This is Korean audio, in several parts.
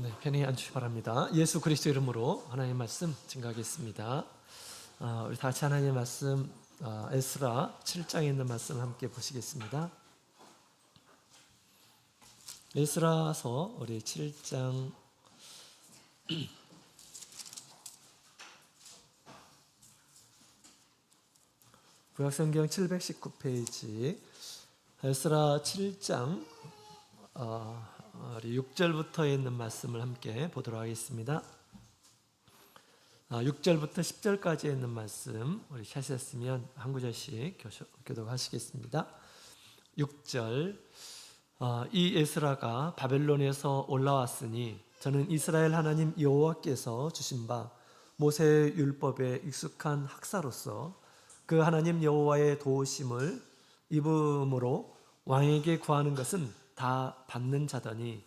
네, 편히 앉으시기 바랍니다. 예수 그리스도 이름으로 하나님의 말씀 증거하겠습니다. 우리 다 같이 하나님의 말씀 에스라 7장에 있는 말씀을 함께 보시겠습니다. 에스라서 우리 7장 구약성경 719페이지 에스라 7장 우리 6절부터 있는 말씀을 함께 보도록 하겠습니다. 6절부터 10절까지 있는 말씀 우리 찾으셨으면 한 구절씩 교독하시겠습니다. 6절 이 에스라가 바벨론에서 올라왔으니 저는 이스라엘 하나님 여호와께서 주신 바 모세의 율법에 익숙한 학사로서 그 하나님 여호와의 도우심을 입음으로 왕에게 구하는 것은 다 받는 자더니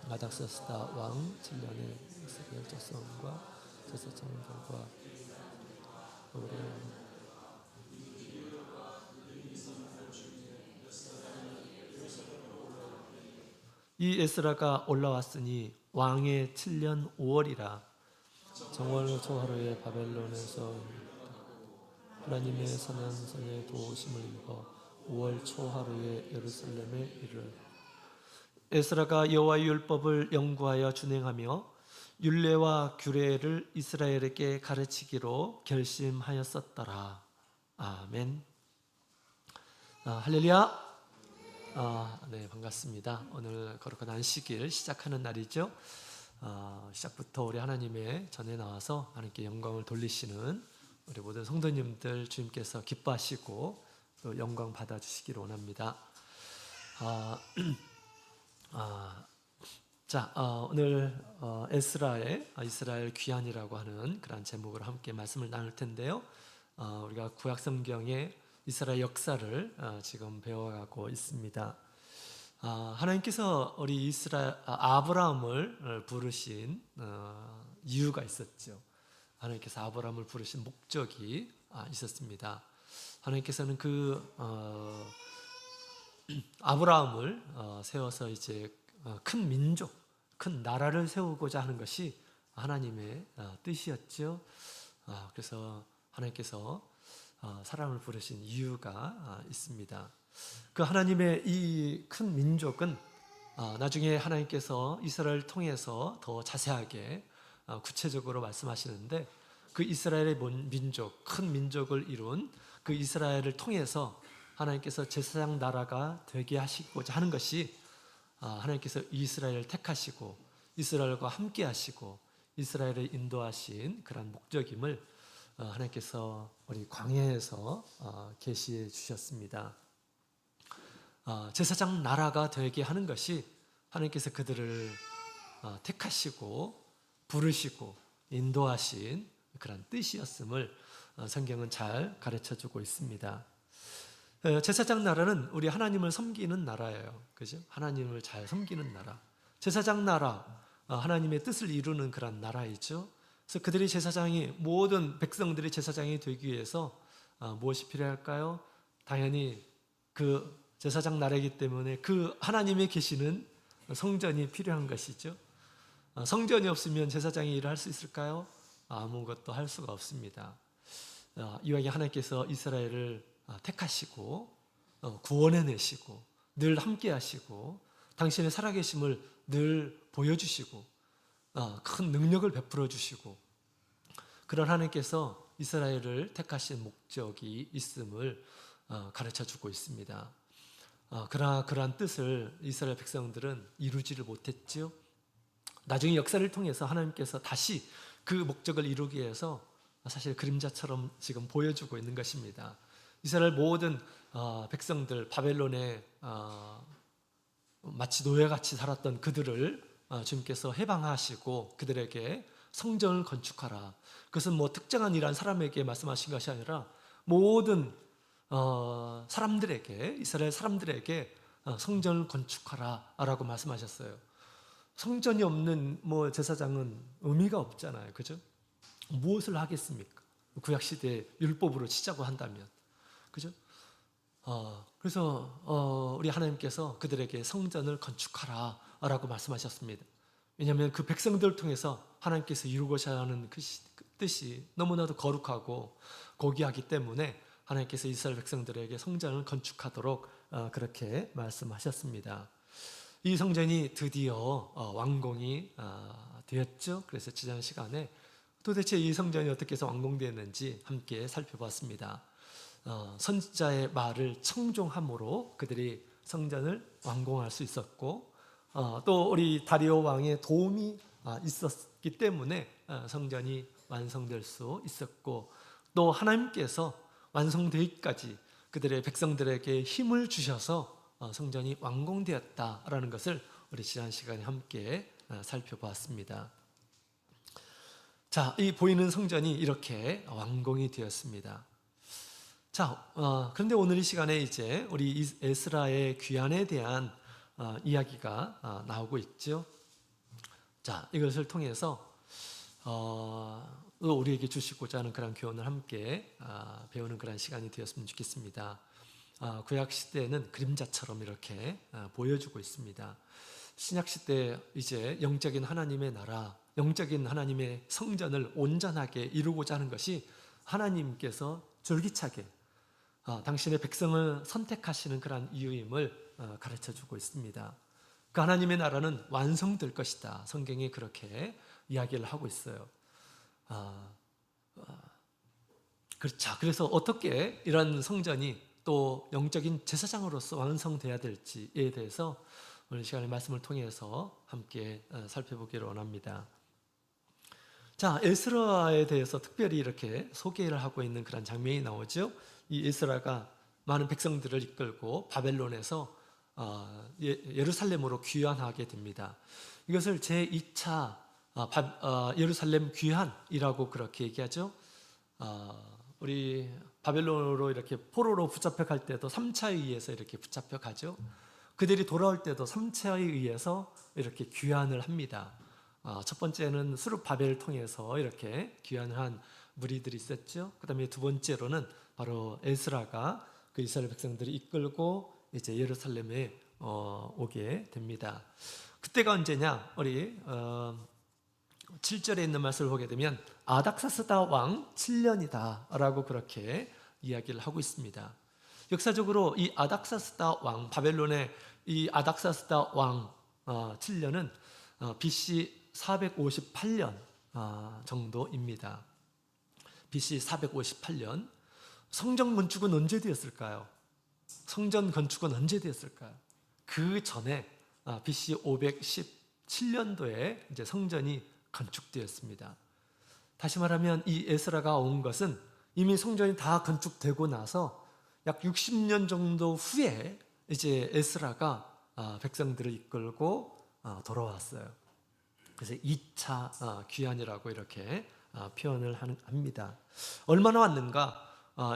아닥사스다 왕 7년에 이스라엘 족속과 제사장들과 이 에스라가 올라왔으니 왕의 7년 5월이라 정월 초하루에 바벨론에서 하나님의 선한선의 도우심을 입어 5월 초하루에 예루살렘에 이르러 에스라가 여호와의 율법을 연구하여 준행하며 율례와 규례를 이스라엘에게 가르치기로 결심하였었더라. 아멘. 할렐루야. 네, 반갑습니다. 오늘 거룩한 안식일 시작하는 날이죠. 시작부터 우리 하나님의 전에 나와서 하나님께 영광을 돌리시는 우리 모든 성도님들 주님께서 기뻐하시고 또 영광 받아주시기를 원합니다. 오늘 에스라의 이스라엘 귀환이라고 하는 그런 제목으로 함께 말씀을 나눌 텐데요. 우리가 구약 성경의 이스라엘 역사를 지금 배워가고 있습니다. 하나님께서 우리 이스라엘 아브라함을 부르신 이유가 있었죠. 하나님께서 아브라함을 부르신 목적이 있었습니다. 하나님께서는 그 아브라함을 세워서 이제 큰 민족, 큰 나라를 세우고자 하는 것이 하나님의 뜻이었죠. 그래서 하나님께서 사람을 부르신 이유가 있습니다. 그 하나님의 이 큰 민족은 나중에 하나님께서 이스라엘을 통해서 더 자세하게 구체적으로 말씀하시는데 그 이스라엘의 민족, 큰 민족을 이룬 그 이스라엘을 통해서 하나님께서 제사장 나라가 되게 하시고자 하는 것이 하나님께서 이스라엘을 택하시고 이스라엘과 함께 하시고 이스라엘을 인도하신 그런 목적임을 하나님께서 우리 광야에서 계시해 주셨습니다. 제사장 나라가 되게 하는 것이 하나님께서 그들을 택하시고 부르시고 인도하신 그런 뜻이었음을 성경은 잘 가르쳐주고 있습니다. 제사장 나라는 우리 하나님을 섬기는 나라예요. 그죠? 하나님을 잘 섬기는 나라. 제사장 나라, 하나님의 뜻을 이루는 그런 나라이죠. 그래서 그들이 제사장이, 모든 백성들이 제사장이 되기 위해서 무엇이 필요할까요? 당연히 그 제사장 나라이기 때문에 그 하나님이 계시는 성전이 필요한 것이죠. 성전이 없으면 제사장이 일을 할 수 있을까요? 아무것도 할 수가 없습니다. 이왕에 하나님께서 이스라엘을 택하시고 구원해내시고 늘 함께 하시고 당신의 살아계심을 늘 보여주시고 큰 능력을 베풀어 주시고 그런 하나님께서 이스라엘을 택하신 목적이 있음을 가르쳐주고 있습니다. 그러나 그러한 뜻을 이스라엘 백성들은 이루지를 못했죠. 나중에 역사를 통해서 하나님께서 다시 그 목적을 이루기 위해서 사실 그림자처럼 지금 보여주고 있는 것입니다. 이스라엘 모든 백성들, 바벨론에 마치 노예같이 살았던 그들을 주님께서 해방하시고 그들에게 성전을 건축하라. 그것은 뭐 특정한 이란 사람에게 말씀하신 것이 아니라 모든 사람들에게, 이스라엘 사람들에게 성전을 건축하라 라고 말씀하셨어요. 성전이 없는 제사장은 의미가 없잖아요. 그죠? 무엇을 하겠습니까? 구약시대 율법으로 치자고 한다면. 그죠? 그래서 우리 하나님께서 그들에게 성전을 건축하라 라고 말씀하셨습니다. 왜냐하면 그 백성들을 통해서 하나님께서 이루고자 하는 그 뜻이 너무나도 거룩하고 고귀하기 때문에 하나님께서 이스라엘 백성들에게 성전을 건축하도록 그렇게 말씀하셨습니다. 이 성전이 드디어 완공이 되었죠. 그래서 지난 시간에 도대체 이 성전이 어떻게 해서 완공되었는지 함께 살펴봤습니다. 선지자의 말을 청종함으로 그들이 성전을 완공할 수 있었고, 또 우리 다리오 왕의 도움이 있었기 때문에 성전이 완성될 수 있었고, 또 하나님께서 완성되기까지 그들의 백성들에게 힘을 주셔서 성전이 완공되었다라는 것을 우리 지난 시간에 함께 살펴보았습니다. 자, 이 보이는 성전이 이렇게 완공이 되었습니다. 자, 그런데 오늘 이 시간에 이제 우리 에스라의 귀환에 대한 이야기가 나오고 있죠. 자, 이것을 통해서 우리에게 주시고자 하는 그런 교훈을 함께 배우는 그런 시간이 되었으면 좋겠습니다. 구약 시대에는 그림자처럼 이렇게 보여주고 있습니다. 신약 시대 이제 영적인 하나님의 나라, 영적인 하나님의 성전을 온전하게 이루고자 하는 것이 하나님께서 줄기차게 당신의 백성을 선택하시는 그런 이유임을 가르쳐주고 있습니다. 그 하나님의 나라는 완성될 것이다. 성경이 그렇게 이야기를 하고 있어요. 그렇죠. 그래서 어떻게 이런 성전이 또 영적인 제사장으로서 완성돼야 될지에 대해서 오늘 시간의 말씀을 통해서 함께 살펴보기를 원합니다. 자, 에스라에 대해서 특별히 이렇게 소개를 하고 있는 그런 장면이 나오죠. 이 에스라가 많은 백성들을 이끌고 바벨론에서 예루살렘으로 귀환하게 됩니다. 이것을 제2차 예루살렘 귀환이라고 그렇게 얘기하죠. 우리 바벨론으로 이렇게 포로로 붙잡혀 갈 때도 3차에 의해서 이렇게 붙잡혀 가죠. 그들이 돌아올 때도 3차에 의해서 이렇게 귀환을 합니다. 첫 번째는 수르바벨을 통해서 이렇게 귀환을 한 무리들이 있었죠. 그 다음에 두 번째로는 바로 에스라가 그 이스라엘 백성들이 이끌고 이제 예루살렘에 오게 됩니다. 그때가 언제냐? 우리 7절에 있는 말씀을 보게 되면 아닥사스다 왕 7년이다 라고 그렇게 이야기를 하고 있습니다. 역사적으로 이 아닥사스다 왕, 바벨론의 이 아닥사스다 왕 7년은 BC 458년 정도입니다. BC 458년. 성전 건축은 언제 되었을까요? 성전 건축은 언제 되었을까요? 그 전에 BC 517년도에 이제 성전이 건축되었습니다. 다시 말하면 이 에스라가 온 것은 이미 성전이 다 건축되고 나서 약 60년 정도 후에 이제 에스라가 백성들을 이끌고 돌아왔어요. 그래서 2차 귀환이라고 이렇게 표현을 합니다. 얼마나 왔는가?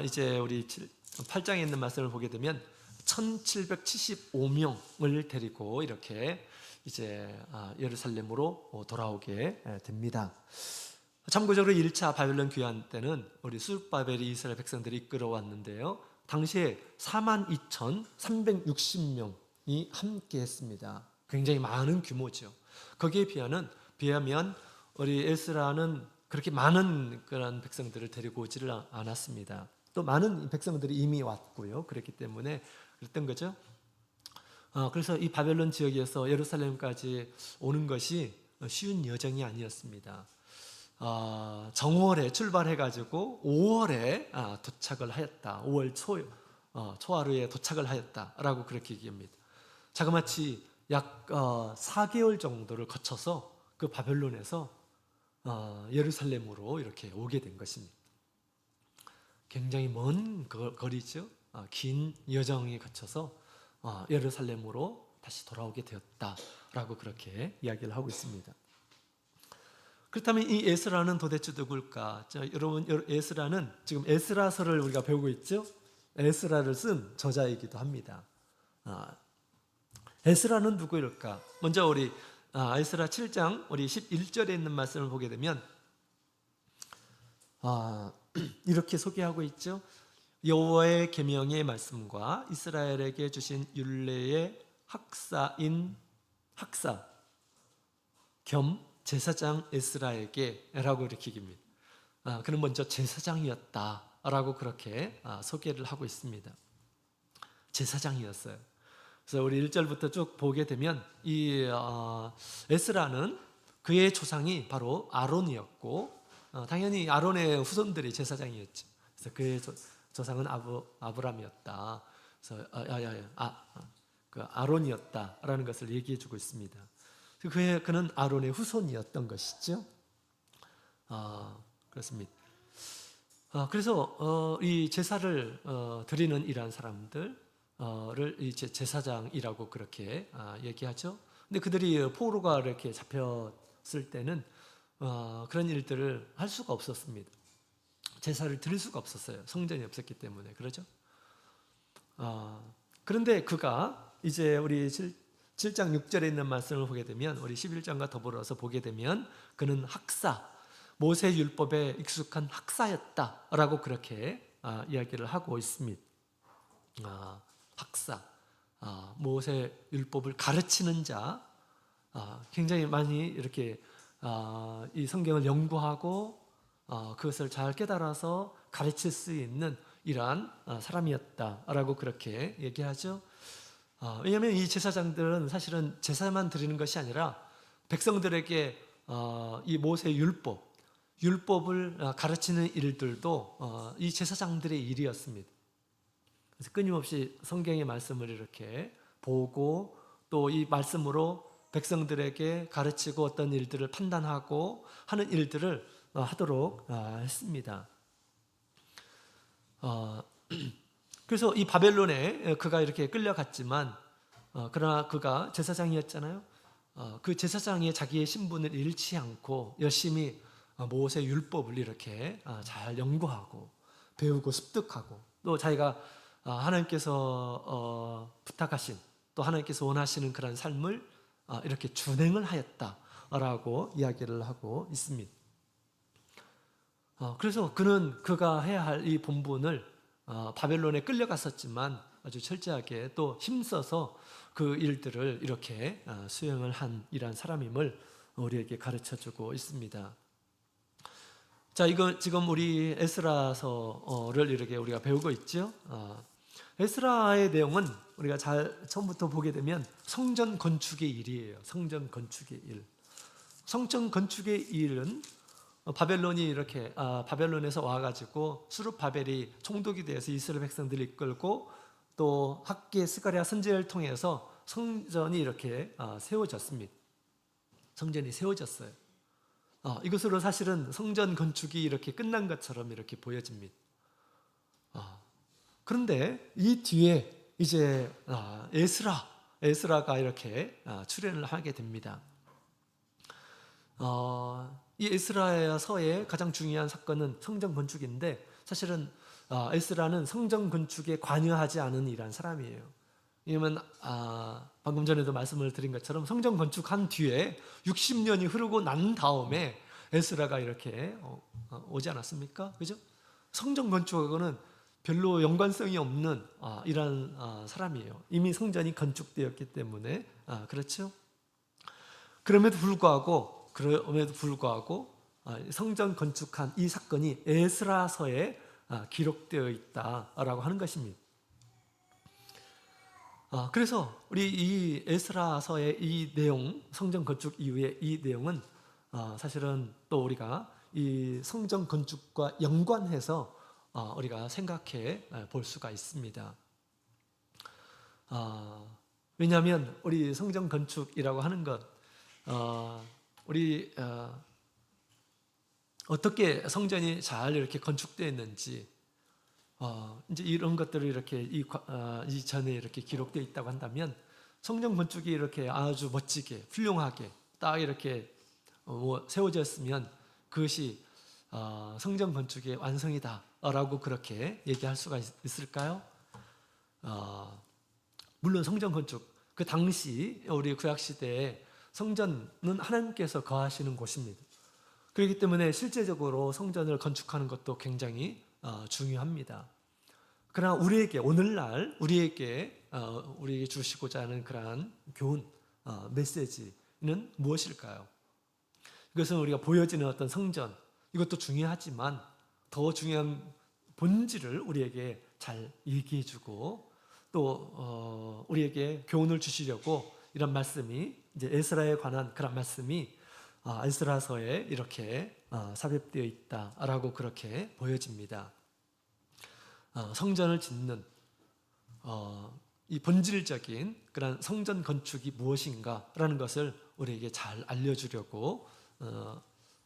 이제 우리 8장에 있는 말씀을 보게 되면 1775명을 데리고 이렇게 이제 예루살렘으로 돌아오게 됩니다. 참고적으로 1차 바벨론 귀환 때는 우리 수르바벨이 이스라엘 백성들이 이끌어왔는데요. 당시에 42,360명이 함께 했습니다. 굉장히 많은 규모죠. 거기에 비하면 우리 에스라는 그렇게 많은 그런 백성들을 데리고 오지를 않았습니다. 또 많은 백성들이 이미 왔고요. 그렇기 때문에 그랬던 거죠. 그래서 이 바벨론 지역에서 예루살렘까지 오는 것이 쉬운 여정이 아니었습니다. 정월에 출발해가지고 5월에 도착을 하였다. 5월 초하루에 도착을 하였다라고 그렇게 얘기합니다. 자그마치 약 4개월 정도를 거쳐서 그 바벨론에서 예루살렘으로 이렇게 오게 된 것입니다. 굉장히 먼 거리죠. 긴 여정이 거쳐서 예루살렘으로 다시 돌아오게 되었다라고 그렇게 이야기를 하고 있습니다. 그렇다면 이 에스라는 도대체 누굴까? 자, 여러분, 에스라는 지금 에스라서를 우리가 배우고 있죠. 에스라를 쓴 저자이기도 합니다. 에스라는 누구일까? 먼저 우리 에스라 7장 우리 11절에 있는 말씀을 보게 되면 이렇게 소개하고 있죠. 여호와의 계명의 말씀과 이스라엘에게 주신 율례의 학사 겸 제사장 에스라에게라고 이렇게 얘기합니다. 그는 먼저 제사장이었다라고 그렇게 소개를 하고 있습니다. 제사장이었어요. 그래서 우리 1절부터 쭉 보게 되면 이 에스라는 그의 조상이 바로 아론이었고 당연히 아론의 후손들이 제사장이었죠. 그래서 그의 조상은 아브람이었다. 그래서 그 아론이었다라는 것을 얘기해주고 있습니다. 그는 아론의 후손이었던 것이죠. 그렇습니다. 그래서 이 제사를 드리는 이러한 사람들을 이제 제사장이라고 그렇게 얘기하죠. 근데 그들이 포로가 이렇게 잡혔을 때는 그런 일들을 할 수가 없었습니다. 제사를 드릴 수가 없었어요. 성전이 없었기 때문에. 그러죠? 그런데 그가 이제 우리 7장 6절에 있는 말씀을 보게 되면 우리 11장과 더불어서 보게 되면 그는 학사, 모세 율법에 익숙한 학사였다라고 그렇게 이야기를 하고 있습니다. 학사, 모세 율법을 가르치는 자, 굉장히 많이 이렇게 이 성경을 연구하고 그것을 잘 깨달아서 가르칠 수 있는 이러한 사람이었다라고 그렇게 얘기하죠. 왜냐하면 이 제사장들은 사실은 제사만 드리는 것이 아니라 백성들에게 이 모세 율법을 가르치는 일들도 이 제사장들의 일이었습니다. 그래서 끊임없이 성경의 말씀을 이렇게 보고 또 이 말씀으로 백성들에게 가르치고 어떤 일들을 판단하고 하는 일들을 하도록 했습니다. 그래서 이 바벨론에 그가 이렇게 끌려갔지만 그러나 그가 제사장이었잖아요. 그 제사장이 자기의 신분을 잃지 않고 열심히 모세 율법을 이렇게 잘 연구하고 배우고 습득하고 또 자기가 하나님께서 부탁하신 또 하나님께서 원하시는 그런 삶을 이렇게 준행을 하였다라고 이야기를 하고 있습니다. 그래서 그가 해야 할 이 본분을 바벨론에 끌려갔었지만 아주 철저하게 또 힘써서 그 일들을 이렇게 수행을 한 이러한 사람임을 우리에게 가르쳐주고 있습니다. 자, 이거 지금 우리 에스라서를 이렇게 우리가 배우고 있죠. 에스라의 내용은 우리가 잘 처음부터 보게 되면 성전 건축의 일이에요. 성전 건축의 일. 성전 건축의 일은 바벨론이 이렇게 바벨론에서 와가지고 수르바벨이 총독이 되어서 이스라엘 백성들을 이끌고 또 학개 스가랴 선지자를 통해서 성전이 이렇게 세워졌습니다. 성전이 세워졌어요. 이것으로 사실은 성전 건축이 이렇게 끝난 것처럼 이렇게 보여집니다. 그런데 이 뒤에 이제 에스라가 이렇게 출연을 하게 됩니다. 이 에스라서의 가장 중요한 사건은 성전 건축인데 사실은 에스라는 성전 건축에 관여하지 않은 이란 사람이에요. 왜냐하면 방금 전에도 말씀을 드린 것처럼 성전 건축한 뒤에 60년이 흐르고 난 다음에 에스라가 이렇게 오지 않았습니까? 그죠? 성전 건축하고는 별로 연관성이 없는 이런 사람이에요. 이미 성전이 건축되었기 때문에 그렇죠? 그럼에도 불구하고 성전 건축한 이 사건이 에스라서에 기록되어 있다라고 하는 것입니다. 그래서 우리 이 에스라서의 이 내용, 성전 건축 이후의 이 내용은 사실은 또 우리가 이 성전 건축과 연관해서 우리가 생각해 볼 수가 있습니다. 왜냐하면 우리 성전 건축이라고 하는 것, 우리 어떻게 성전이 잘 이렇게 건축되었는지 이제 이런 것들이 이렇게 이전에 이렇게 기록되어 있다고 한다면 성전 건축이 이렇게 아주 멋지게 훌륭하게 딱 이렇게 세워졌으면 그것이 성전 건축의 완성이다라고 그렇게 얘기할 수가 있을까요? 물론 성전 건축 그 당시 우리 구약 시대에 성전은 하나님께서 거하시는 곳입니다. 그렇기 때문에 실제적으로 성전을 건축하는 것도 굉장히 중요합니다. 그러나 우리에게 오늘날 우리에게 주시고자 하는 그러한 교훈 메시지는 무엇일까요? 이것은 우리가 보여지는 어떤 성전, 이것도 중요하지만 더 중요한 본질을 우리에게 잘 얘기해주고 또 우리에게 교훈을 주시려고 이런 말씀이 이제 에스라에 관한 그런 말씀이 에스라서에 이렇게 삽입되어 있다라고 그렇게 보여집니다. 성전을 짓는 이 본질적인 그런 성전 건축이 무엇인가라는 것을 우리에게 잘 알려주려고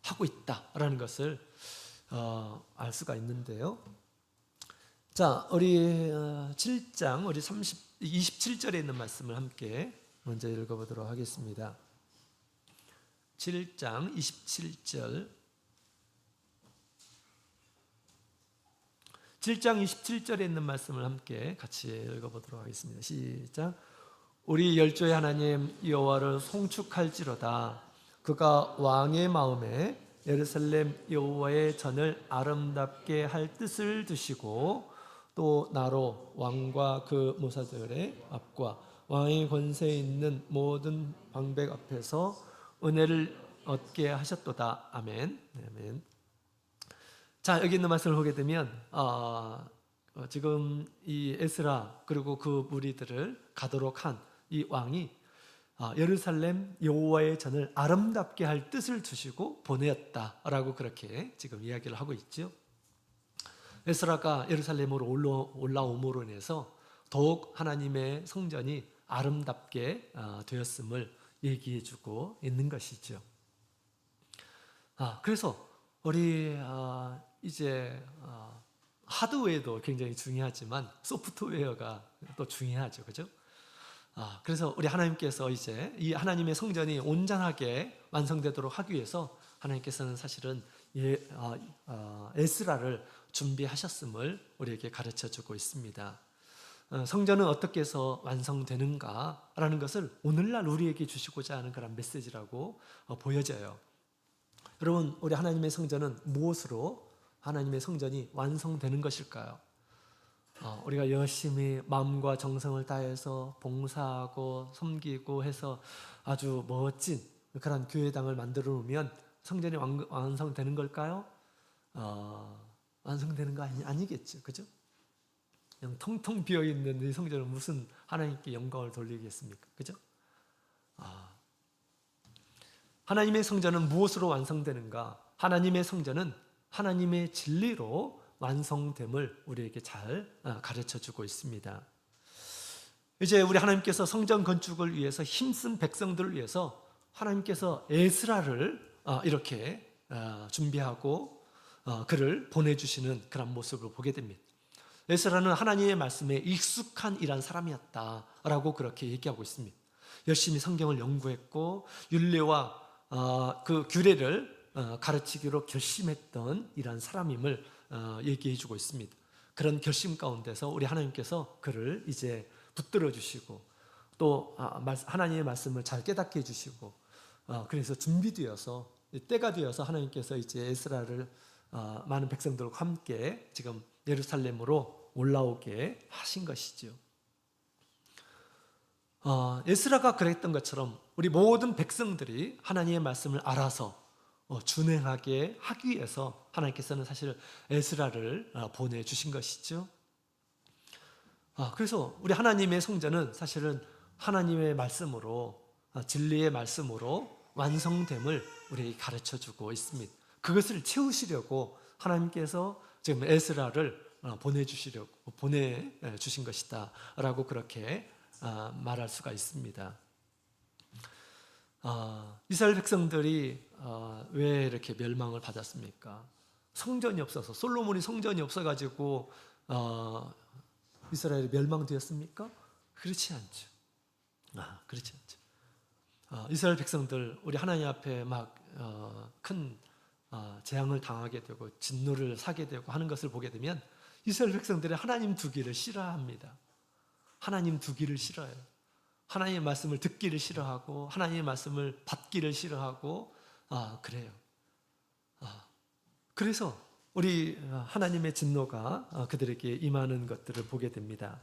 하고 있다라는 것을 알 수가 있는데요. 자, 우리 7장 우리 27절에 있는 말씀을 함께 먼저 읽어보도록 하겠습니다. 7장 27절. 7장 27절에 있는 말씀을 함께 같이 읽어보도록 하겠습니다. 시작. 우리 열조의 하나님 여호와를 송축할지로다. 그가 왕의 마음에 예루살렘 여호와의 전을 아름답게 할 뜻을 두시고 또 나로 왕과 그 모사들의 앞과 왕의 권세에 있는 모든 방백 앞에서 은혜를 얻게 하셨도다. 아멘. 아멘. 자, 여기 있는 말씀을 보게 되면 지금 이 에스라 그리고 그 무리들을 가도록 한 이 왕이 예루살렘 여호와의 전을 아름답게 할 뜻을 두시고 보내었다라고 그렇게 지금 이야기를 하고 있죠. 에스라가 예루살렘으로 올라옴으로 인해서 더욱 하나님의 성전이 아름답게 되었음을 얘기해주고 있는 것이죠. 그래서 우리 이제 하드웨어도 굉장히 중요하지만 소프트웨어가 또 중요하죠, 그죠? 그래서 우리 하나님께서 이제 이 하나님의 성전이 온전하게 완성되도록 하기 위해서 하나님께서는 사실은 에스라를 준비하셨음을 우리에게 가르쳐주고 있습니다. 성전은 어떻게 해서 완성되는가라는 것을 오늘날 우리에게 주시고자 하는 그런 메시지라고 보여져요. 여러분, 우리 하나님의 성전은 무엇으로 하나님의 성전이 완성되는 것일까요? 우리가 열심히 마음과 정성을 다해서 봉사하고 섬기고 해서 아주 멋진 그런 교회당을 만들어 놓으면 성전이 완성되는 걸까요? 완성되는 거 아니겠죠, 그죠? 그냥 텅텅 비어 있는 이 성전은 무슨 하나님께 영광을 돌리겠습니까, 그죠? 하나님의 성전은 무엇으로 완성되는가? 하나님의 성전은 하나님의 진리로 완성됨을 우리에게 잘 가르쳐주고 있습니다. 이제 우리 하나님께서 성전 건축을 위해서 힘쓴 백성들을 위해서 하나님께서 에스라를 이렇게 준비하고 그를 보내주시는 그런 모습을 보게 됩니다. 에스라는 하나님의 말씀에 익숙한 이란 사람이었다라고 그렇게 얘기하고 있습니다. 열심히 성경을 연구했고 율례와 그 규례를 가르치기로 결심했던 이란 사람임을 얘기해주고 있습니다. 그런 결심 가운데서 우리 하나님께서 그를 이제 붙들어 주시고 또 하나님의 말씀을 잘 깨닫게 해주시고 그래서 준비되어서 때가 되어서 하나님께서 이제 에스라를 많은 백성들과 함께 지금 예루살렘으로 올라오게 하신 것이죠. 에스라가 그랬던 것처럼 우리 모든 백성들이 하나님의 말씀을 알아서 준행하게 하기 위해서 하나님께서는 사실 에스라를 보내주신 것이죠. 그래서 우리 하나님의 성전은 사실은 하나님의 말씀으로 진리의 말씀으로 완성됨을 우리에게 가르쳐주고 있습니다. 그것을 채우시려고 하나님께서 지금 에스라를 보내주신 것이다 라고 그렇게 말할 수가 있습니다. 이스라엘 백성들이 왜 이렇게 멸망을 받았습니까? 성전이 없어서, 솔로몬이 성전이 없어가지고 이스라엘이 멸망되었습니까? 그렇지 않죠. 그렇지 않죠. 이스라엘 백성들 우리 하나님 앞에 막 큰 재앙을 당하게 되고 진노를 사게 되고 하는 것을 보게 되면 이스라엘 백성들이 하나님 두기를 싫어합니다. 하나님 두기를 싫어해요. 하나님의 말씀을 듣기를 싫어하고 하나님의 말씀을 받기를 싫어하고 그래요. 그래서 우리 하나님의 진노가 그들에게 임하는 것들을 보게 됩니다.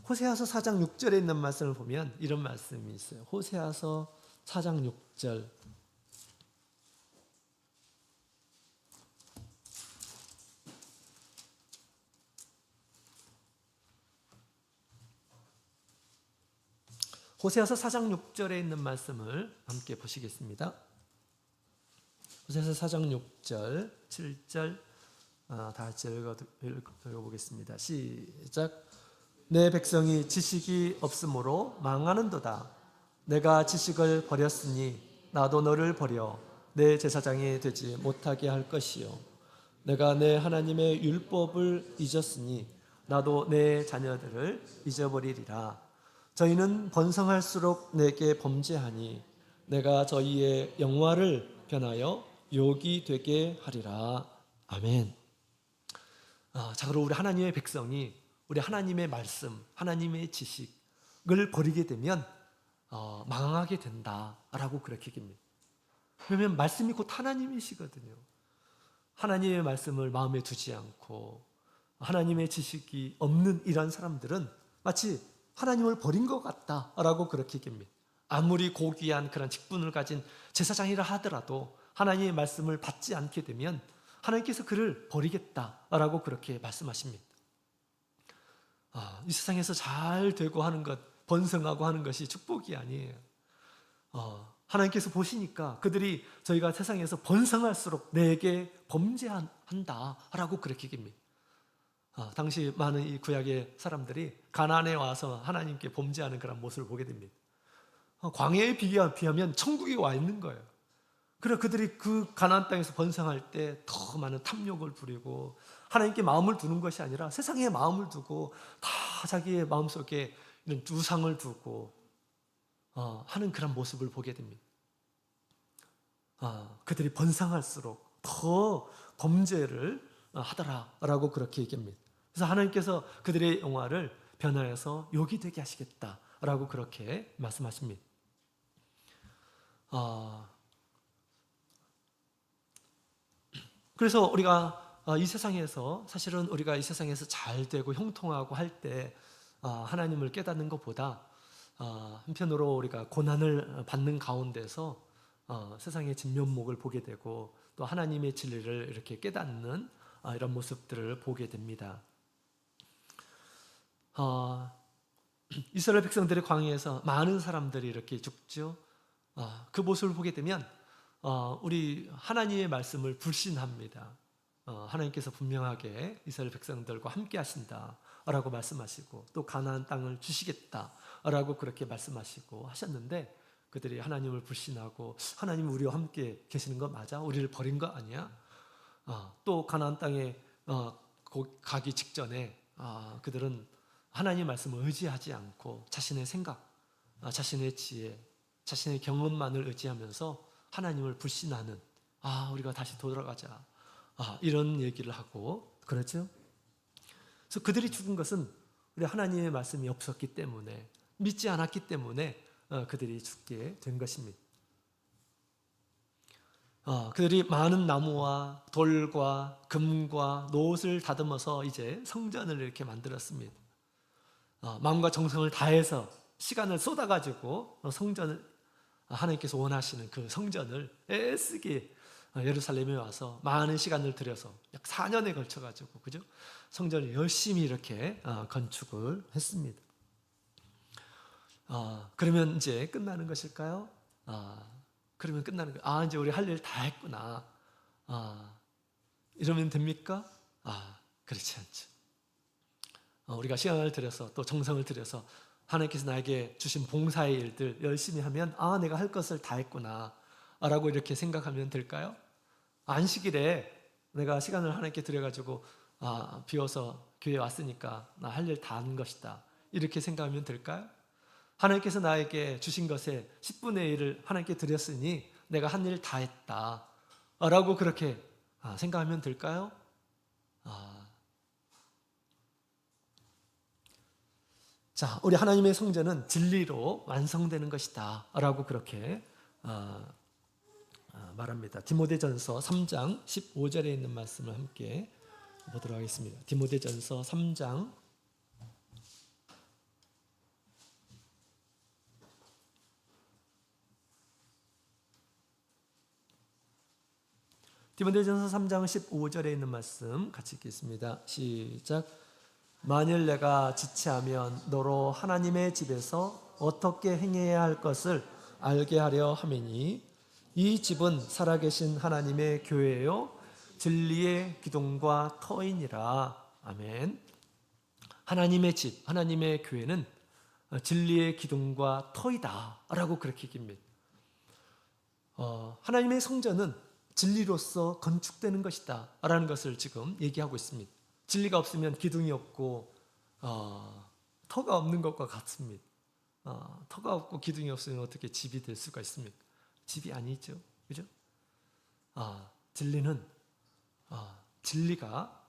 호세아서 4장 6절에 있는 말씀을 보면 이런 말씀이 있어요. 호세아서 4장 6절. 호세아서 4장 6절에 있는 말씀을 함께 보시겠습니다. 호세아서 4장 6절, 7절 다 같이 읽어보겠습니다. 시작. 내 백성이 지식이 없으므로 망하는도다. 내가 지식을 버렸으니 나도 너를 버려 내 제사장이 되지 못하게 할 것이요. 내가 내 하나님의 율법을 잊었으니 나도 내 자녀들을 잊어버리리라. 저희는 번성할수록 내게 범죄하니 내가 저희의 영화를 변하여 욕이 되게 하리라. 아멘. 자, 그럼 우리 하나님의 백성이 우리 하나님의 말씀, 하나님의 지식을 버리게 되면 망하게 된다라고 그렇게 얘기합니다. 왜냐하면 말씀이 곧 하나님이시거든요. 하나님의 말씀을 마음에 두지 않고 하나님의 지식이 없는 이런 사람들은 마치 하나님을 버린 것 같다라고 그렇게 얘기합니다. 아무리 고귀한 그런 직분을 가진 제사장이라 하더라도 하나님의 말씀을 받지 않게 되면 하나님께서 그를 버리겠다라고 그렇게 말씀하십니다. 이 세상에서 잘 되고 하는 것, 번성하고 하는 것이 축복이 아니에요. 하나님께서 보시니까 그들이 저희가 세상에서 번성할수록 내게 범죄한다라고 그렇게 얘기합니다. 당시 많은 이 구약의 사람들이 가나안에 와서 하나님께 범죄하는 그런 모습을 보게 됩니다. 광야에 비하면 천국에 와 있는 거예요. 그래 그들이 그 가나안 땅에서 번성할 때 더 많은 탐욕을 부리고 하나님께 마음을 두는 것이 아니라 세상에 마음을 두고 다 자기의 마음속에 이런 우상을 두고 하는 그런 모습을 보게 됩니다. 그들이 번성할수록 더 범죄를 하더라라고 그렇게 얘기합니다. 그래서 하나님께서 그들의 영화를 변화해서 욕이 되게 하시겠다라고 그렇게 말씀하십니다. 그래서 우리가 이 세상에서 사실은 우리가 이 세상에서 잘 되고 형통하고 할 때 하나님을 깨닫는 것보다 한편으로 우리가 고난을 받는 가운데서 세상의 진면목을 보게 되고 또 하나님의 진리를 이렇게 깨닫는 이런 모습들을 보게 됩니다. 이스라엘 백성들의 광야에서 많은 사람들이 이렇게 죽죠. 그 모습을 보게 되면 우리 하나님의 말씀을 불신합니다. 하나님께서 분명하게 이스라엘 백성들과 함께 하신다라고 말씀하시고 또 가나안 땅을 주시겠다라고 그렇게 말씀하시고 하셨는데 그들이 하나님을 불신하고 하나님 우리와 함께 계시는 거 맞아? 우리를 버린 거 아니야? 또 가나안 땅에 가기 직전에 그들은 하나님의 말씀을 의지하지 않고 자신의 생각, 자신의 지혜, 자신의 경험만을 의지하면서 하나님을 불신하는 우리가 다시 돌아가자 이런 얘기를 하고 그렇죠. 그래서 그들이 죽은 것은 우리 하나님의 말씀이 없었기 때문에 믿지 않았기 때문에 그들이 죽게 된 것입니다. 그들이 많은 나무와 돌과 금과 노옷을 다듬어서 이제 성전을 이렇게 만들었습니다. 마음과 정성을 다해서 시간을 쏟아가지고 성전을 하나님께서 원하시는 그 성전을 애쓰게 예루살렘에 와서 많은 시간을 들여서 약 4년에 걸쳐가지고 그죠? 성전을 열심히 이렇게 건축을 했습니다. 그러면 이제 끝나는 것일까요? 그러면 끝나는 거예요. 이제 우리 할 일 다 했구나. 이러면 됩니까? 그렇지 않죠. 우리가 시간을 들여서 또 정성을 들여서 하나님께서 나에게 주신 봉사의 일들 열심히 하면 내가 할 것을 다 했구나 라고 이렇게 생각하면 될까요? 안식일에 내가 시간을 하나님께 드려가지고 비워서 교회에 왔으니까 나 할 일 다 한 것이다 이렇게 생각하면 될까요? 하나님께서 나에게 주신 것에 10분의 1을 하나님께 드렸으니 내가 한 일 다 했다 라고 그렇게 생각하면 될까요? 자, 우리 하나님의 성전은 진리로 완성되는 것이다 라고 그렇게 말합니다. 디모데전서 3장 15절에 있는 말씀을 함께 보도록 하겠습니다. 디모데전서 3장 15절에 있는 말씀 같이 읽겠습니다. 시작. 만일 내가 지체하면 너로 하나님의 집에서 어떻게 행해야 할 것을 알게 하려 함이니 이 집은 살아계신 하나님의 교회요 진리의 기둥과 터이니라. 아멘. 하나님의 집, 하나님의 교회는 진리의 기둥과 터이다 라고 그렇게 얘기합니다. 하나님의 성전은 진리로서 건축되는 것이다 라는 것을 지금 얘기하고 있습니다. 진리가 없으면 기둥이 없고 터가 없는 것과 같습니다. 터가 없고 기둥이 없으면 어떻게 집이 될 수가 있습니까? 집이 아니죠. 그죠? 진리는 진리가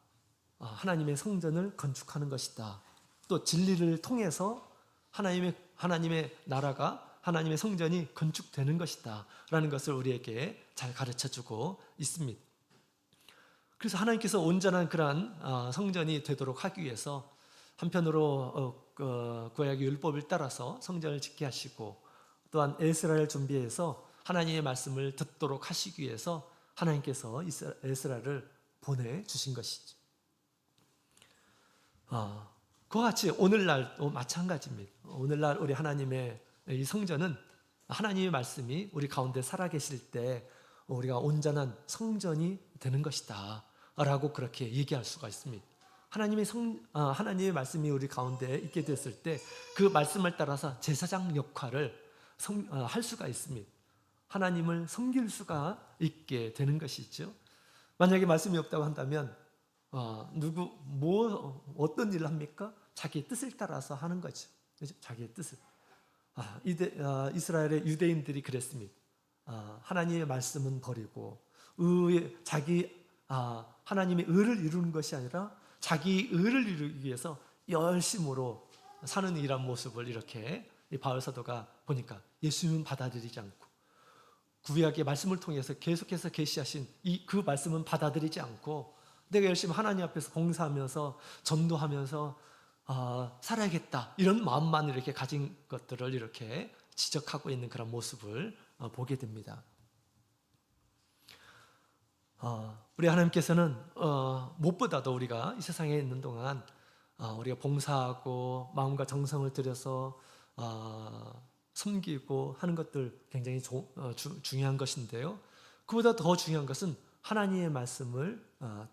하나님의 성전을 건축하는 것이다. 또 진리를 통해서 하나님의 나라가 하나님의 성전이 건축되는 것이다 라는 것을 우리에게 잘 가르쳐주고 있습니다. 그래서 하나님께서 온전한 그러한 성전이 되도록 하기 위해서 한편으로 구약의 율법을 따라서 성전을 짓게 하시고 또한 에스라를 준비해서 하나님의 말씀을 듣도록 하시기 위해서 하나님께서 에스라를 보내주신 것이죠. 그와 같이 오늘날도 마찬가지입니다. 오늘날 우리 하나님의 이 성전은 하나님의 말씀이 우리 가운데 살아계실 때 우리가 온전한 성전이 되는 것이다 라고 그렇게 얘기할 수가 있습니다. 하나님의 말씀이 우리 가운데 있게 됐을 때 그 말씀을 따라서 제사장 역할을 할 수가 있습니다. 하나님을 섬길 수가 있게 되는 것이죠. 만약에 말씀이 없다고 한다면 어떤 일을 합니까? 자기의 뜻을 따라서 하는 거죠. 그렇죠? 자기의 뜻을. 이스라엘의 유대인들이 그랬습니다. 하나님의 말씀은 버리고 하나님의 의를 이루는 것이 아니라 자기 의를 이루기 위해서 열심으로 사는 이런 모습을 이렇게 바울 사도가 보니까 예수님은 받아들이지 않고 구약의 말씀을 통해서 계속해서 계시하신 그 말씀은 받아들이지 않고 내가 열심히 하나님 앞에서 봉사하면서 전도하면서 살아야겠다 이런 마음만 이렇게 가진 것들을 이렇게 지적하고 있는 그런 모습을 보게 됩니다. 우리 하나님께서는 무엇보다도 우리가 이 세상에 있는 동안 우리가 봉사하고 마음과 정성을 들여서 섬기고 하는 것들 굉장히 중요한 것인데요. 그보다 더 중요한 것은 하나님의 말씀을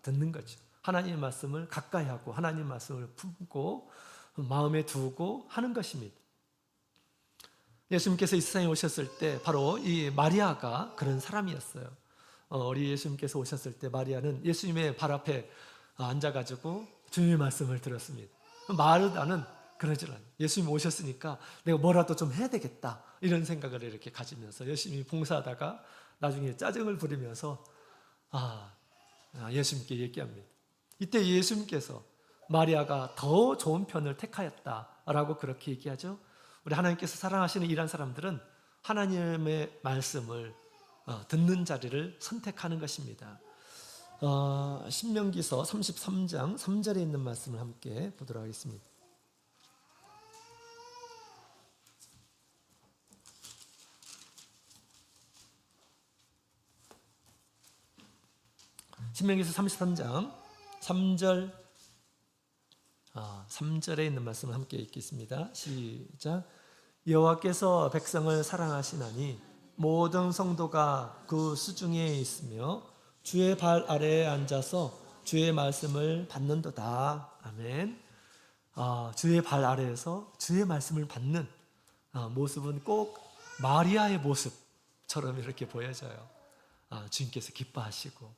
듣는 거죠. 하나님의 말씀을 가까이 하고 하나님의 말씀을 품고 마음에 두고 하는 것입니다. 예수님께서 이 세상에 오셨을 때 바로 이 마리아가 그런 사람이었어요. 우리 예수님께서 오셨을 때 마리아는 예수님의 발 앞에 앉아가지고 주님의 말씀을 들었습니다. 마르다는 그러질 않아요. 예수님 오셨으니까 내가 뭐라도 좀 해야 되겠다 이런 생각을 이렇게 가지면서 열심히 봉사하다가 나중에 짜증을 부리면서 예수님께 얘기합니다. 이때 예수님께서 마리아가 더 좋은 편을 택하였다라고 그렇게 얘기하죠. 우리 하나님께서 사랑하시는 이런 사람들은 하나님의 말씀을 듣는 자리를 선택하는 것입니다. 신명기서 33장 3절에 있는 말씀을 함께 보도록 하겠습니다. 신명기서 33장 3절에 있는 말씀을 함께 읽겠습니다. 시작. 여호와께서 백성을 사랑하시나니 모든 성도가 그 수중에 있으며 주의 발 아래에 앉아서 주의 말씀을 받는도다. 아멘. 주의 발 아래에서 주의 말씀을 받는 모습은 꼭 마리아의 모습처럼 이렇게 보여져요. 주님께서 기뻐하시고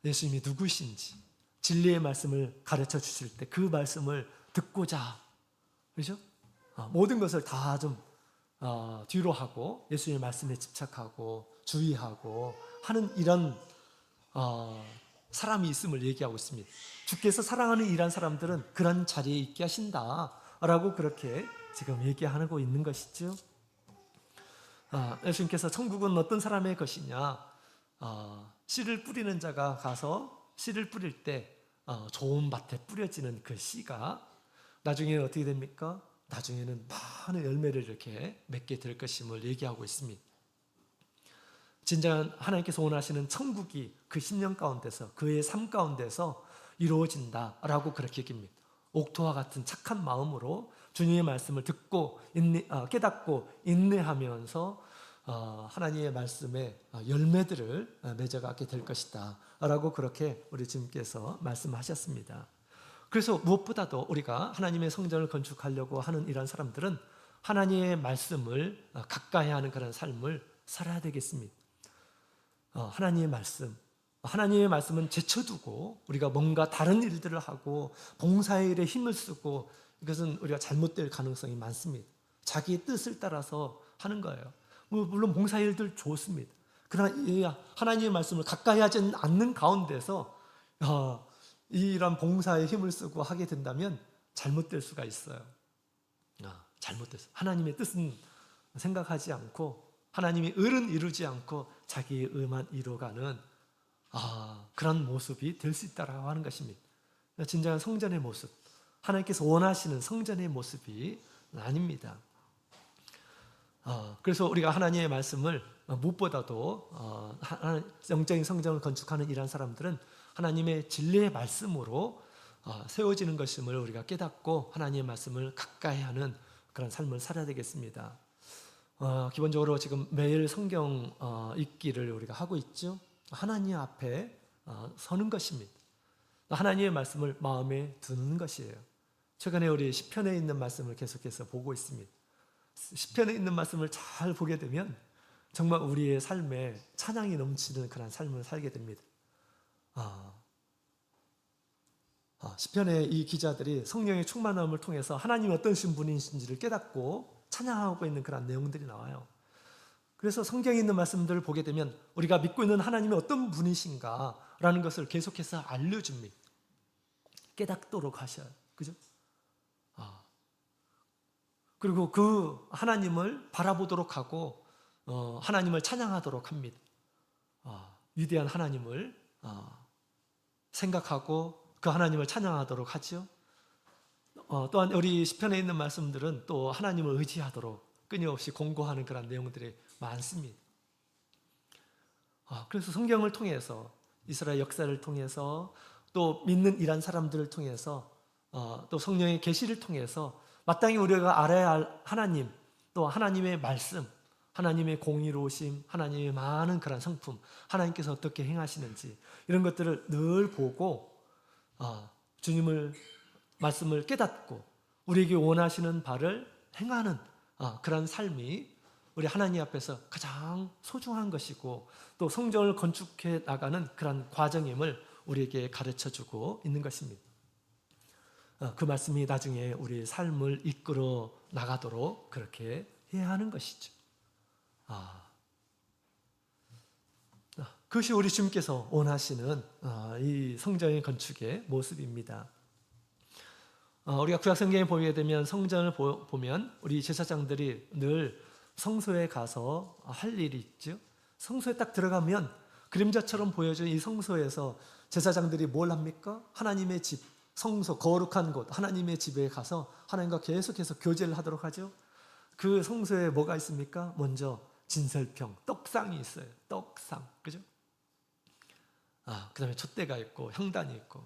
예수님이 누구신지 진리의 말씀을 가르쳐 주실 때 그 말씀을 듣고자, 그렇죠? 모든 것을 다 좀 뒤로 하고 예수님의 말씀에 집착하고 주의하고 하는 이런 사람이 있음을 얘기하고 있습니다. 주께서 사랑하는 이런 사람들은 그런 자리에 있게 하신다라고 그렇게 지금 얘기하고 있는 것이죠. 예수님께서 천국은 어떤 사람의 것이냐? 씨를 뿌리는 자가 가서 씨를 뿌릴 때 좋은 밭에 뿌려지는 그 씨가 나중에는 어떻게 됩니까? 나중에는 많은 열매를 이렇게 맺게 될 것임을 얘기하고 있습니다. 진정한 하나님께서 원하시는 천국이 그 10년 가운데서 그의 삶 가운데서 이루어진다라고 그렇게 얘기합니다. 옥토와 같은 착한 마음으로 주님의 말씀을 듣고 깨닫고 인내하면서 하나님의 말씀의 열매들을 맺어가게 될 것이다 라고 그렇게 우리 주님께서 말씀하셨습니다. 그래서 무엇보다도 우리가 하나님의 성전을 건축하려고 하는 이런 사람들은 하나님의 말씀을 가까이 하는 그런 삶을 살아야 되겠습니다. 하나님의 말씀은 제쳐두고 우리가 뭔가 다른 일들을 하고 봉사의 일에 힘을 쓰고 이것은 우리가 잘못될 가능성이 많습니다. 자기의 뜻을 따라서 하는 거예요. 물론 봉사의 일들 좋습니다. 그러나 하나님의 말씀을 가까이 하지 않는 가운데서 이런 봉사에 힘을 쓰고 하게 된다면 잘못될 수가 있어요. 잘못됐어요. 하나님의 뜻은 생각하지 않고 하나님의 의는 이루지 않고 자기의 의만 이루어가는 그런 모습이 될 수 있다라고 하는 것입니다. 진정한 성전의 모습, 하나님께서 원하시는 성전의 모습이 아닙니다. 그래서 우리가 하나님의 말씀을 무엇보다도 영적인 성전을 건축하는 이러한 사람들은 하나님의 진리의 말씀으로 세워지는 것임을 우리가 깨닫고 하나님의 말씀을 가까이 하는 그런 삶을 살아야 되겠습니다. 기본적으로 지금 매일 성경 읽기를 우리가 하고 있죠. 하나님 앞에 서는 것입니다. 하나님의 말씀을 마음에 두는 것이에요. 최근에 우리 시편에 있는 말씀을 계속해서 보고 있습니다. 시편에 있는 말씀을 잘 보게 되면 정말 우리의 삶에 찬양이 넘치는 그런 삶을 살게 됩니다. 시편의 이 기자들이 성령의 충만함을 통해서 하나님이 어떤 분이신지를 깨닫고 찬양하고 있는 그런 내용들이 나와요. 그래서 성경에 있는 말씀들을 보게 되면 우리가 믿고 있는 하나님이 어떤 분이신가라는 것을 계속해서 알려줍니다. 깨닫도록 하셔요. 그죠? 그리고 그 하나님을 바라보도록 하고 하나님을 찬양하도록 합니다. 위대한 하나님을 생각하고 그 하나님을 찬양하도록 하죠. 또한 우리 시편에 있는 말씀들은 또 하나님을 의지하도록 끊임없이 공고하는 그런 내용들이 많습니다. 그래서 성경을 통해서 이스라엘 역사를 통해서 또 믿는 이란 사람들을 통해서 또 성령의 계시를 통해서 마땅히 우리가 알아야 할 하나님, 또 하나님의 말씀, 하나님의 공의로우심, 하나님의 많은 그런 성품, 하나님께서 어떻게 행하시는지 이런 것들을 늘 보고 주님을 말씀을 깨닫고 우리에게 원하시는 바를 행하는 그런 삶이 우리 하나님 앞에서 가장 소중한 것이고 또 성전을 건축해 나가는 그런 과정임을 우리에게 가르쳐주고 있는 것입니다. 그 말씀이 나중에 우리의 삶을 이끌어 나가도록 그렇게 해야 하는 것이죠. 그것이 우리 주님께서 원하시는 이 성전의 건축의 모습입니다. 우리가 구약 성경에 보게 되면 성전을 보면 우리 제사장들이 늘 성소에 가서 할 일이 있죠. 성소에 딱 들어가면 그림자처럼 보여준 이 성소에서 제사장들이 뭘 합니까? 하나님의 집, 성소, 거룩한 곳, 하나님의 집에 가서 하나님과 계속해서 교제를 하도록 하죠. 그 성소에 뭐가 있습니까? 먼저 진설병, 떡상이 있어요. 떡상, 그죠? 그 다음에 촛대가 있고 향단이 있고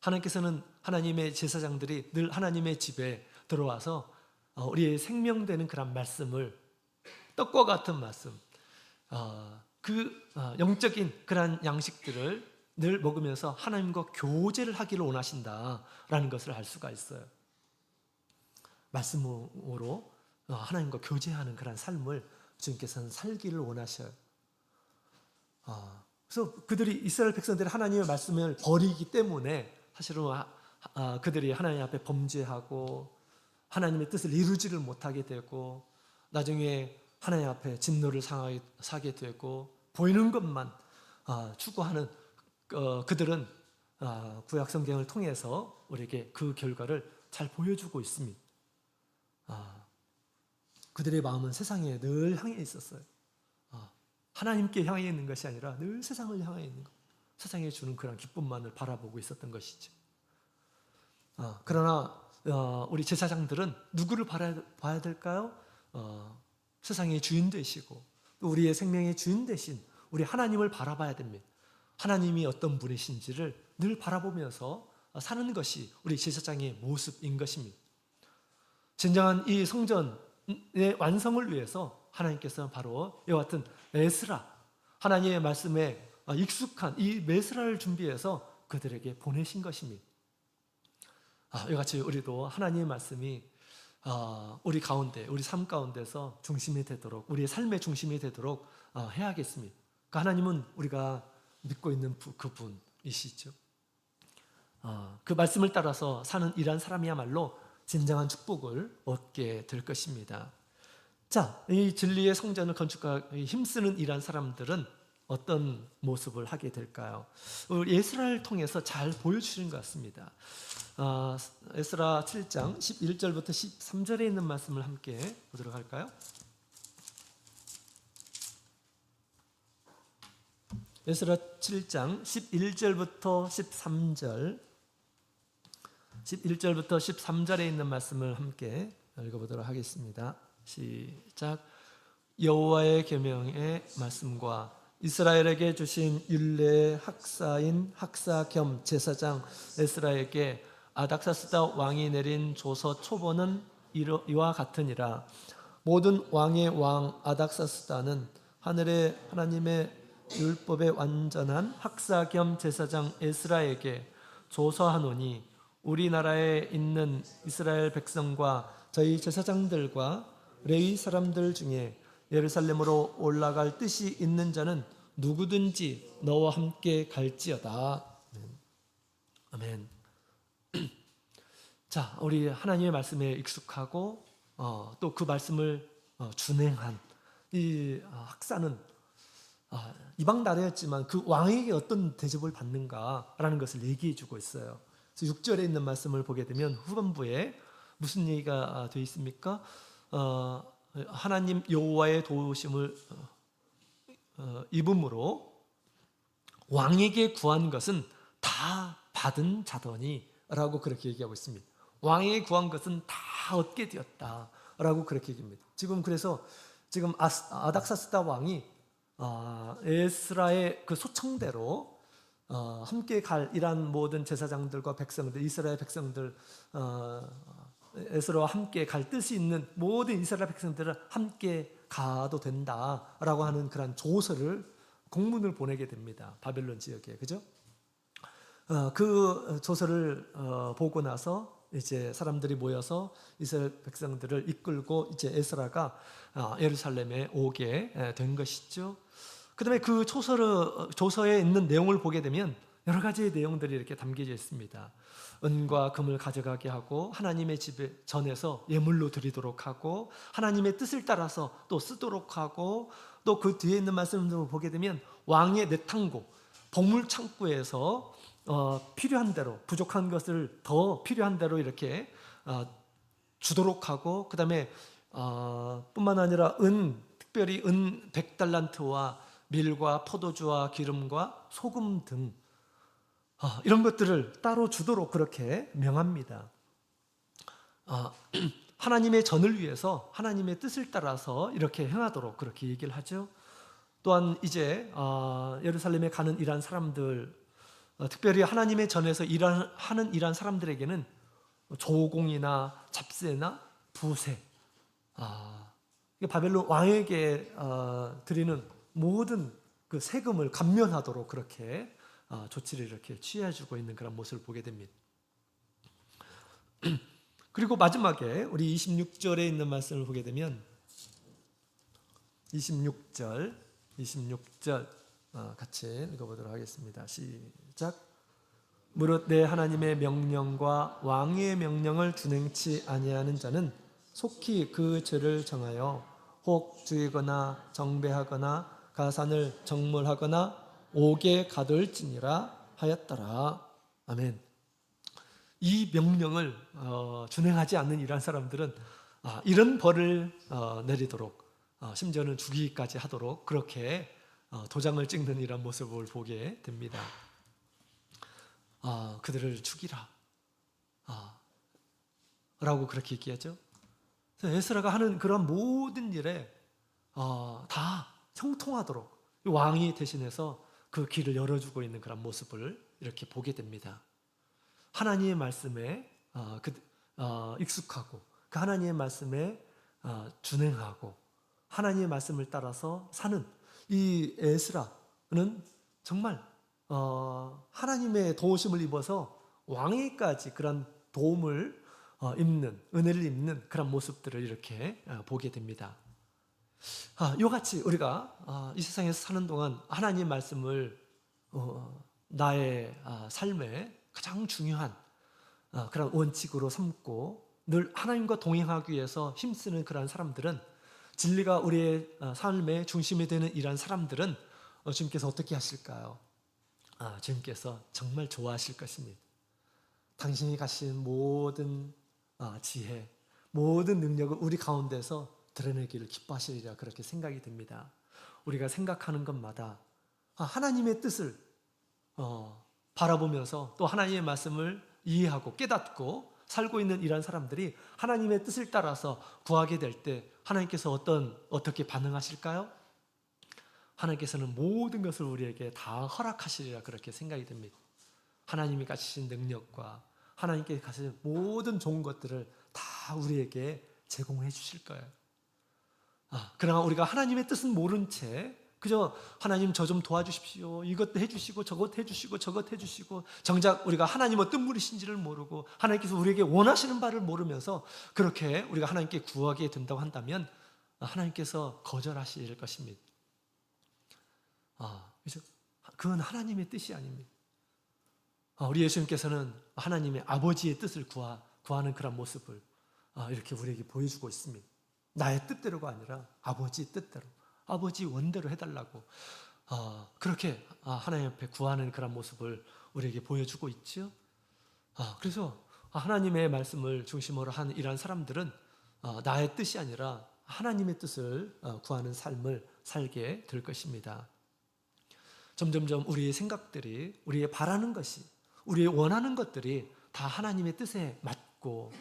하나님께서는 하나님의 제사장들이 늘 하나님의 집에 들어와서 우리의 생명되는 그런 말씀을 떡과 같은 말씀, 영적인 그런 양식들을 늘 먹으면서 하나님과 교제를 하기를 원하신다라는 것을 알 수가 있어요. 말씀으로 하나님과 교제하는 그런 삶을 주님께서는 살기를 원하셔요. 그래서 그들이 이스라엘 백성들이 하나님의 말씀을 버리기 때문에 사실은 그들이 하나님 앞에 범죄하고 하나님의 뜻을 이루지를 못하게 되고 나중에 하나님 앞에 진노를 사게 되고 보이는 것만 추구하는 그들은 구약 성경을 통해서 우리에게 그 결과를 잘 보여주고 있습니다. 그들의 마음은 세상에 늘 향해 있었어요. 하나님께 향해 있는 것이 아니라 늘 세상을 향해 있는 것, 세상에 주는 그런 기쁨만을 바라보고 있었던 것이죠. 그러나 우리 제사장들은 누구를 봐야 될까요? 세상의 주인 되시고 또 우리의 생명의 주인 되신 우리 하나님을 바라봐야 됩니다. 하나님이 어떤 분이신지를 늘 바라보면서 사는 것이 우리 제사장의 모습인 것입니다. 진정한 이 성전의 완성을 위해서 하나님께서 바로 이와 같은 에스라, 하나님의 말씀에 익숙한 이 메스라를 준비해서 그들에게 보내신 것입니다. 이와 같이 우리도 하나님의 말씀이 우리 가운데, 우리 삶 가운데서 중심이 되도록, 우리의 삶의 중심이 되도록 해야겠습니다. 그러니까 하나님은 우리가 믿고 있는 그분이시죠. 그 말씀을 따라서 사는 이러한 사람이야말로 진정한 축복을 얻게 될 것입니다. 자, 이 진리의 성전을 건축하기 힘쓰는 이러한 사람들은 어떤 모습을 하게 될까요? 에스라를 통해서 잘 보여주신 것 같습니다. 에스라 7장 11절부터 13절에 있는 말씀을 함께 보도록 할까요? 에스라 7장 11절부터 13절 11절부터 13절에 있는 말씀을 함께 읽어보도록 하겠습니다. 시작. 여호와의 계명의 말씀과 이스라엘에게 주신 율례의 학사인 학사 겸 제사장 에스라에게 아닥사스다 왕이 내린 조서 초본은 이와 같으니라. 모든 왕의 왕 아닥사스다는 하늘의 하나님의 율법의 완전한 학사 겸 제사장 에스라에게 조서하노니 우리나라에 있는 이스라엘 백성과 저희 제사장들과 레위 사람들 중에 예루살렘으로 올라갈 뜻이 있는 자는 누구든지 너와 함께 갈지어다. 아멘. 자, 우리 하나님의 말씀에 익숙하고 또 그 말씀을 준행한 이 학사는 이방 나라였지만 그 왕에게 어떤 대접을 받는가라는 것을 얘기해 주고 있어요. 그래서 6절에 있는 말씀을 보게 되면 후반부에 무슨 얘기가 되어 있습니까? 하나님 여호와의 도우심을 입음으로 왕에게 구한 것은 다 받은 자더니 라고 그렇게 얘기하고 있습니다. 왕에게 구한 것은 다 얻게 되었다라고 그렇게 얘기합니다. 그래서 지금 아닥사스다 왕이 에스라의 그 소청대로 함께 갈 이란 모든 제사장들과 백성들, 이스라엘 백성들, 에스라와 함께 갈 뜻이 있는 모든 이스라엘 백성들을 함께 가도 된다라고 하는 그런 조서를, 공문을 보내게 됩니다. 바벨론 지역에, 그죠? 그 조서를 보고 나서 이제 사람들이 모여서 이스라엘 백성들을 이끌고 이제 에스라가 예루살렘에 오게 된 것이죠. 그다음에 그 조서에 있는 내용을 보게 되면 여러 가지의 내용들이 이렇게 담겨져 있습니다. 은과 금을 가져가게 하고 하나님의 집에 전해서 예물로 드리도록 하고 하나님의 뜻을 따라서 또 쓰도록 하고, 또 그 뒤에 있는 말씀을 보게 되면 왕의 내탕고, 보물 창고에서 필요한 대로, 부족한 것을 더 필요한 대로 이렇게 주도록 하고, 그 다음에 뿐만 아니라 특별히 은 100달란트와 밀과 포도주와 기름과 소금 등 이런 것들을 따로 주도록 그렇게 명합니다. 하나님의 전을 위해서 하나님의 뜻을 따라서 이렇게 행하도록 그렇게 얘기를 하죠. 또한 이제 예루살렘에 가는 이란 사람들, 특별히 하나님의 전에서 하는 이란 사람들에게는 조공이나 잡세나 부세, 바벨론 왕에게 드리는 모든 그 세금을 감면하도록 그렇게 조치를 이렇게 취해주고 있는 그런 모습을 보게 됩니다. 그리고 마지막에 우리 26절에 있는 말씀을 보게 되면 26절 같이 읽어보도록 하겠습니다. 시작. 무릇 내 하나님의 명령과 왕의 명령을 준행치 아니하는 자는 속히 그 죄를 정하여 혹 죽이거나 정배하거나 가산을 정물하거나 옥에 가둘지니라 하였더라. 아멘. 이 명령을 준행하지 않는 이러한 사람들은 이런 벌을 내리도록, 심지어는 죽이기까지 하도록 그렇게 도장을 찍는 이런 모습을 보게 됩니다. 그들을 죽이라 라고 그렇게 얘기하죠. 에스라가 하는 그런 모든 일에 다 형통하도록 왕이 대신해서 그 길을 열어주고 있는 그런 모습을 이렇게 보게 됩니다. 하나님의 말씀에 익숙하고 그 하나님의 말씀에 준행하고 하나님의 말씀을 따라서 사는 이 에스라는 정말 하나님의 도우심을 입어서 왕위까지 그런 도움을 입는, 은혜를 입는 그런 모습들을 이렇게 보게 됩니다. 이와 같이 우리가 이 세상에서 사는 동안 하나님의 말씀을 나의 삶에 가장 중요한 그런 원칙으로 삼고 늘 하나님과 동행하기 위해서 힘쓰는 그런 사람들은, 진리가 우리의 삶의 중심이 되는 이러한 사람들은 주님께서 어떻게 하실까요? 주님께서 정말 좋아하실 것입니다. 당신이 가신 모든 지혜, 모든 능력을 우리 가운데서 드러내기를 기뻐하시리라 그렇게 생각이 됩니다. 우리가 생각하는 것마다 하나님의 뜻을 바라보면서 또 하나님의 말씀을 이해하고 깨닫고 살고 있는 이런 사람들이 하나님의 뜻을 따라서 구하게 될 때 하나님께서 어떻게 반응하실까요? 하나님께서는 모든 것을 우리에게 다 허락하시리라 그렇게 생각이 됩니다. 하나님이 가지신 능력과 하나님께 가지신 모든 좋은 것들을 다 우리에게 제공해 주실 거예요. 그러나 우리가 하나님의 뜻은 모른 채 그저 하나님 저 좀 도와주십시오, 이것도 해주시고 저것 해주시고 저것 해주시고, 정작 우리가 하나님 어떤 분이신지를 모르고 하나님께서 우리에게 원하시는 바를 모르면서 그렇게 우리가 하나님께 구하게 된다고 한다면 하나님께서 거절하실 것입니다. 그래서 그건 하나님의 뜻이 아닙니다. 우리 예수님께서는 하나님의 아버지의 뜻을 구하는 그런 모습을 이렇게 우리에게 보여주고 있습니다. 나의 뜻대로가 아니라 아버지의 뜻대로, 아버지 원대로 해달라고 그렇게 하나님 앞에 구하는 그런 모습을 우리에게 보여주고 있죠. 그래서 하나님의 말씀을 중심으로 한 이러한 사람들은 나의 뜻이 아니라 하나님의 뜻을 구하는 삶을 살게 될 것입니다. 점점점 우리의 생각들이, 우리의 바라는 것이, 우리의 원하는 것들이 다 하나님의 뜻에 맞고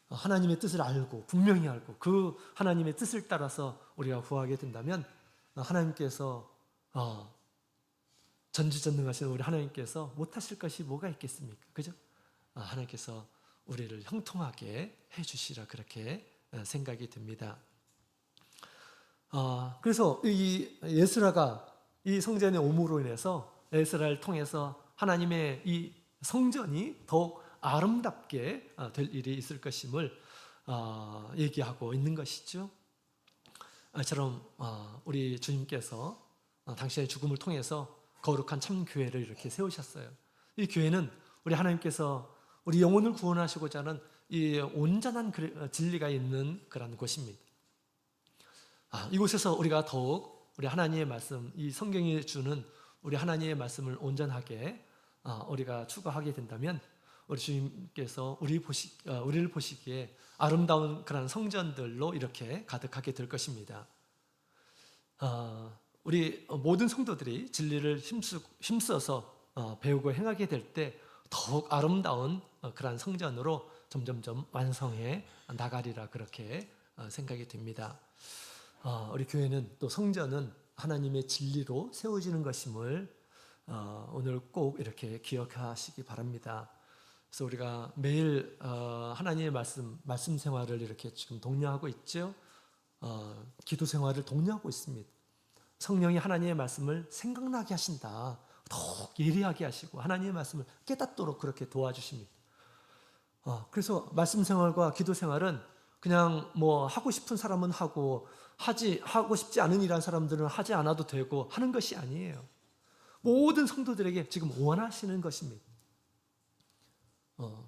하나님의 뜻을 알고 분명히 알고 그 하나님의 뜻을 따라서 우리가 구하게 된다면 하나님께서 전지전능하신 우리 하나님께서 못하실 것이 뭐가 있겠습니까? 그죠? 하나님께서 우리를 형통하게 해주시라 그렇게 생각이 듭니다. 그래서 이 에스라가 이 성전의 오므로 인해서 에스라를 통해서 하나님의 이 성전이 더욱 아름답게 될 일이 있을 것임을 얘기하고 있는 것이죠. 이처럼 우리 주님께서 당신의 죽음을 통해서 거룩한 참 교회를 이렇게 세우셨어요. 이 교회는 우리 하나님께서 우리 영혼을 구원하시고자 하는 이 온전한 진리가 있는 그런 곳입니다. 이곳에서 우리가 더욱 우리 하나님의 말씀, 이 성경이 주는 우리 하나님의 말씀을 온전하게 우리가 추구하게 된다면 우리 주님께서 우리를 보시기에 아름다운 그런 성전들로 이렇게 가득하게 될 것입니다. 우리 모든 성도들이 진리를 힘써서 배우고 행하게 될 때 더욱 아름다운 그런 성전으로 점점점 완성해 나가리라 그렇게 생각이 됩니다. 우리 교회는 또 성전은 하나님의 진리로 세워지는 것임을 오늘 꼭 이렇게 기억하시기 바랍니다. 그래서 우리가 매일 하나님의 말씀 생활을 이렇게 지금 독려하고 있죠. 기도 생활을 독려하고 있습니다. 성령이 하나님의 말씀을 생각나게 하신다. 더욱 예리하게 하시고 하나님의 말씀을 깨닫도록 그렇게 도와주십니다. 그래서 말씀 생활과 기도 생활은 그냥 뭐 하고 싶은 사람은 하고 하고 싶지 않은 일한 사람들은 하지 않아도 되고 하는 것이 아니에요. 모든 성도들에게 지금 원하시는 것입니다.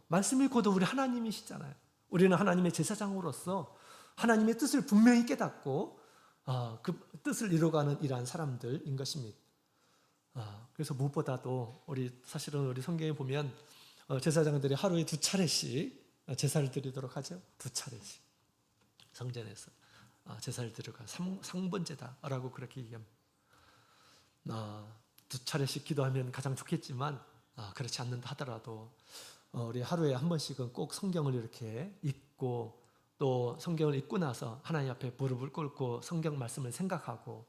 말씀이 곧 우리 하나님이시잖아요. 우리는 하나님의 제사장으로서 하나님의 뜻을 분명히 깨닫고 그 뜻을 이루어가는 이러한 사람들인 것입니다. 그래서 무엇보다도 사실은 우리 성경에 보면 제사장들이 하루에 2차례씩 제사를 드리도록 하죠. 2차례씩 성전에서 제사를 드려가 상번제다라고 그렇게 얘기합니다. 2차례씩 기도하면 가장 좋겠지만 그렇지 않는다 하더라도 우리 하루에 한 번씩은 꼭 성경을 이렇게 읽고 또 성경을 읽고 나서 하나님 앞에 무릎을 꿇고 성경 말씀을 생각하고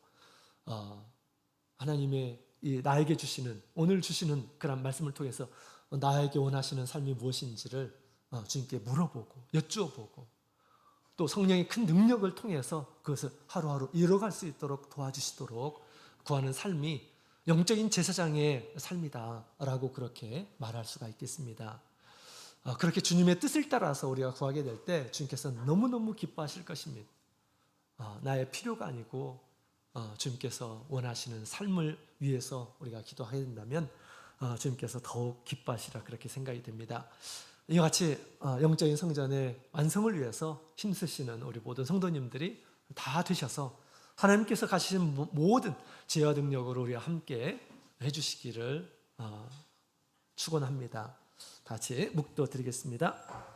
하나님의 나에게 주시는 오늘 주시는 그런 말씀을 통해서 나에게 원하시는 삶이 무엇인지를 주님께 물어보고 여쭈어보고 또 성령의 큰 능력을 통해서 그것을 하루하루 이뤄갈 수 있도록 도와주시도록 구하는 삶이 영적인 제사장의 삶이다라고 그렇게 말할 수가 있겠습니다. 그렇게 주님의 뜻을 따라서 우리가 구하게 될 때 주님께서 너무너무 기뻐하실 것입니다. 나의 필요가 아니고 주님께서 원하시는 삶을 위해서 우리가 기도하게 된다면 주님께서 더욱 기뻐하시라 그렇게 생각이 됩니다. 이와 같이 영적인 성전의 완성을 위해서 힘쓰시는 우리 모든 성도님들이 다 되셔서 하나님께서 가시는 모든 지혜와 능력으로 우리와 함께 해주시기를 축원합니다. 다 같이 묵도 드리겠습니다.